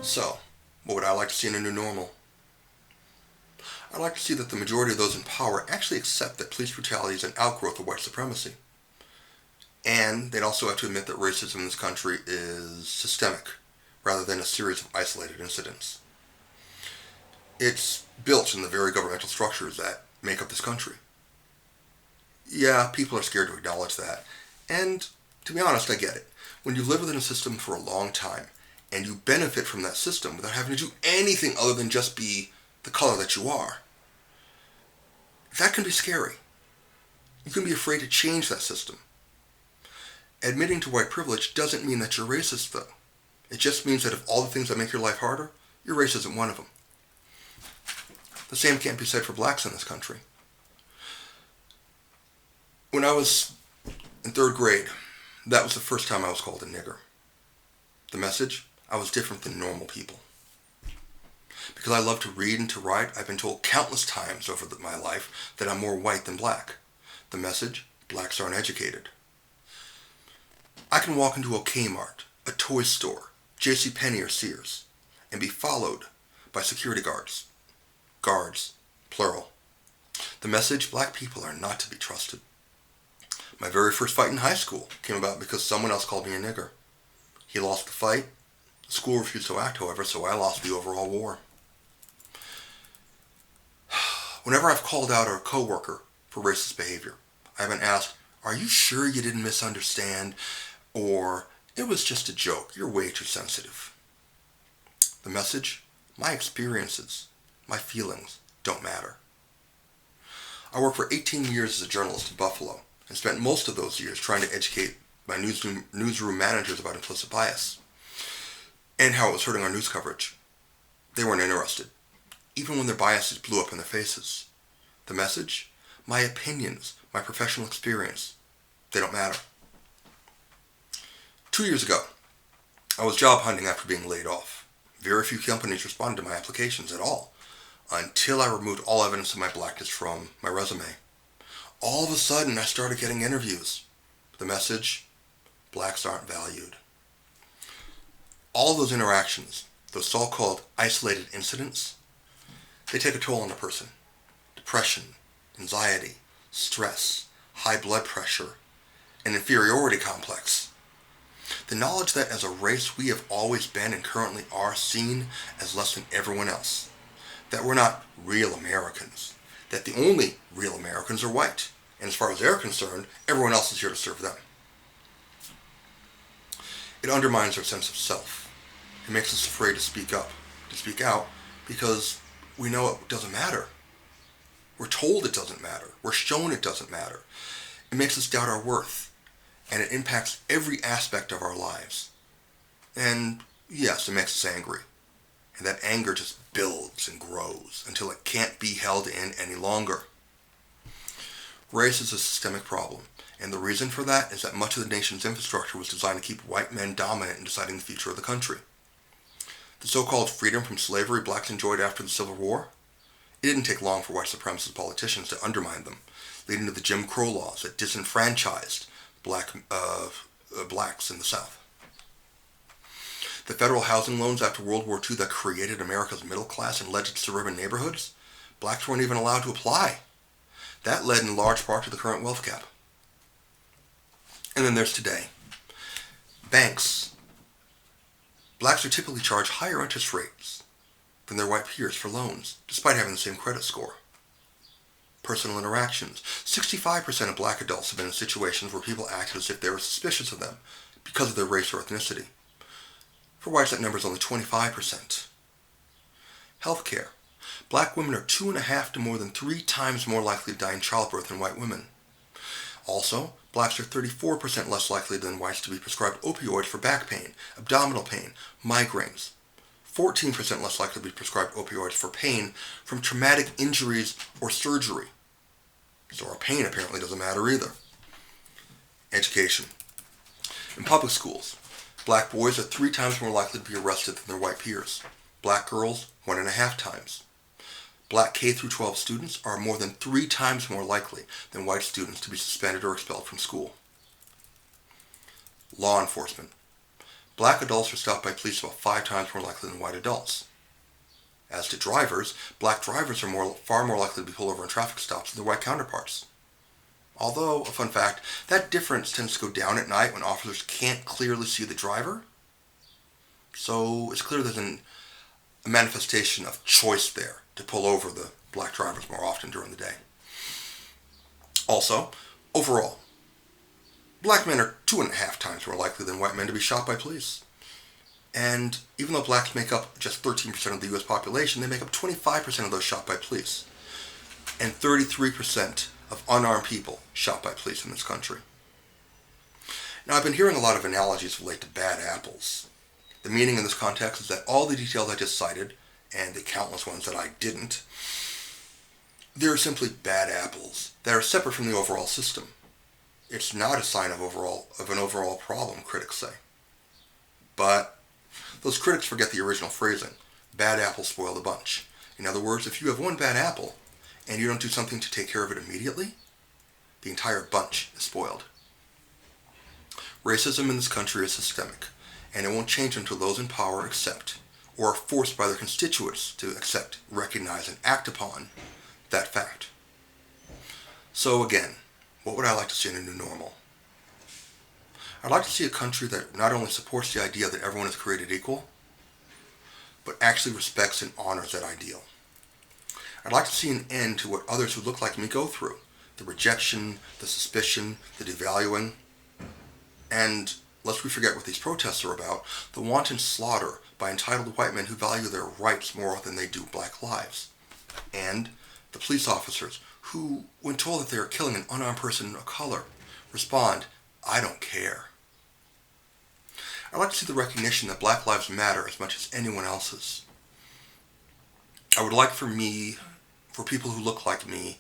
So, what would I like to see in a new normal? I'd like to see that the majority of those in power actually accept that police brutality is an outgrowth of white supremacy. And they'd also have to admit that racism in this country is systemic, rather than a series of isolated incidents. It's built in the very governmental structures that make up this country. Yeah, people are scared to acknowledge that. And to be honest, I get it. When you live within a system for a long time, and you benefit from that system without having to do anything other than just be the color that you are, that can be scary. You can be afraid to change that system. Admitting to white privilege doesn't mean that you're racist, though. It just means that of all the things that make your life harder, your race isn't one of them. The same can't be said for blacks in this country. When I was in third grade, that was the first time I was called a nigger. The message? I was different than normal people. Because I love to read and to write, I've been told countless times over my life that I'm more white than black. The message? Blacks aren't educated. I can walk into a Kmart, a toy store, JCPenney or Sears, and be followed by security guards. Guards, plural. The message? Black people are not to be trusted. My very first fight in high school came about because someone else called me a nigger. He lost the fight. The school refused to act, however, so I lost the overall war. Whenever I've called out a coworker for racist behavior, I haven't asked, "Are you sure you didn't misunderstand?" Or, "It was just a joke, you're way too sensitive." The message? My experiences, my feelings, don't matter. I worked for 18 years as a journalist in Buffalo, and spent most of those years trying to educate my newsroom managers about implicit bias, and how it was hurting our news coverage. They weren't interested, even when their biases blew up in their faces. The message? My opinions, my professional experience, they don't matter. 2 years ago, I was job hunting after being laid off. Very few companies responded to my applications at all, until I removed all evidence of my blackness from my resume. All of a sudden, I started getting interviews. The message? Blacks aren't valued. All those interactions, those so-called isolated incidents, they take a toll on a person. Depression, anxiety, stress, high blood pressure, an inferiority complex. The knowledge that as a race we have always been and currently are seen as less than everyone else. That we're not real Americans. That the only real Americans are white. And as far as they're concerned, everyone else is here to serve them. It undermines our sense of self. It makes us afraid to speak up, to speak out, because we know it doesn't matter. We're told it doesn't matter. We're shown it doesn't matter. It makes us doubt our worth. And it impacts every aspect of our lives. And yes, it makes us angry. And that anger just builds and grows until it can't be held in any longer. Race is a systemic problem, and the reason for that is that much of the nation's infrastructure was designed to keep white men dominant in deciding the future of the country. The so-called freedom from slavery blacks enjoyed after the Civil War, it didn't take long for white supremacist politicians to undermine them, leading to the Jim Crow laws that disenfranchised blacks in the South. The federal housing loans after World War II that created America's middle class and led to suburban neighborhoods, blacks weren't even allowed to apply. That led in large part to the current wealth gap. And then there's today. Banks. Blacks are typically charged higher interest rates than their white peers for loans, despite having the same credit score. Personal interactions. 65% of black adults have been in situations where people acted as if they were suspicious of them because of their race or ethnicity. For whites, that number is only 25%. Healthcare. Black women are 2.5 to more than 3 times more likely to die in childbirth than white women. Also, blacks are 34% less likely than whites to be prescribed opioids for back pain, abdominal pain, migraines. 14% less likely to be prescribed opioids for pain from traumatic injuries or surgery. So our pain apparently doesn't matter either. Education. In public schools, black boys are 3 times more likely to be arrested than their white peers. Black girls, 1.5 times. Black K-12 students are more than 3 times more likely than white students to be suspended or expelled from school. Law enforcement. Black adults are stopped by police about 5 times more likely than white adults. As to drivers, black drivers are far more likely to be pulled over in traffic stops than their white counterparts. Although, a fun fact, that difference tends to go down at night when officers can't clearly see the driver. So it's clear there's a manifestation of choice there to pull over the black drivers more often during the day. Also, overall, black men are 2.5 times more likely than white men to be shot by police. And even though blacks make up just 13% of the U.S. population, they make up 25% of those shot by police. And 33% of unarmed people shot by police in this country. Now, I've been hearing a lot of analogies relate to bad apples. The meaning in this context is that all the details I just cited, and the countless ones that I didn't, they're simply bad apples that are separate from the overall system. It's not a sign of an overall problem, critics say. But those critics forget the original phrasing. Bad apples spoil the bunch. In other words, if you have one bad apple and you don't do something to take care of it immediately, the entire bunch is spoiled. Racism in this country is systemic, and it won't change until those in power accept, or are forced by their constituents to accept, recognize, and act upon that fact. So again, what would I like to see in a new normal? I'd like to see a country that not only supports the idea that everyone is created equal, but actually respects and honors that ideal. I'd like to see an end to what others who look like me go through. The rejection, the suspicion, the devaluing, and, lest we forget what these protests are about, the wanton slaughter by entitled white men who value their rights more than they do black lives. And the police officers who, when told that they are killing an unarmed person of color, respond, "I don't care." I'd like to see the recognition that black lives matter as much as anyone else's. I would like for people who look like me,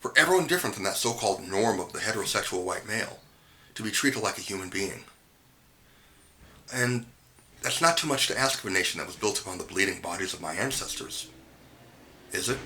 for everyone different than that so-called norm of the heterosexual white male, to be treated like a human being. And that's not too much to ask of a nation that was built upon the bleeding bodies of my ancestors. Is it?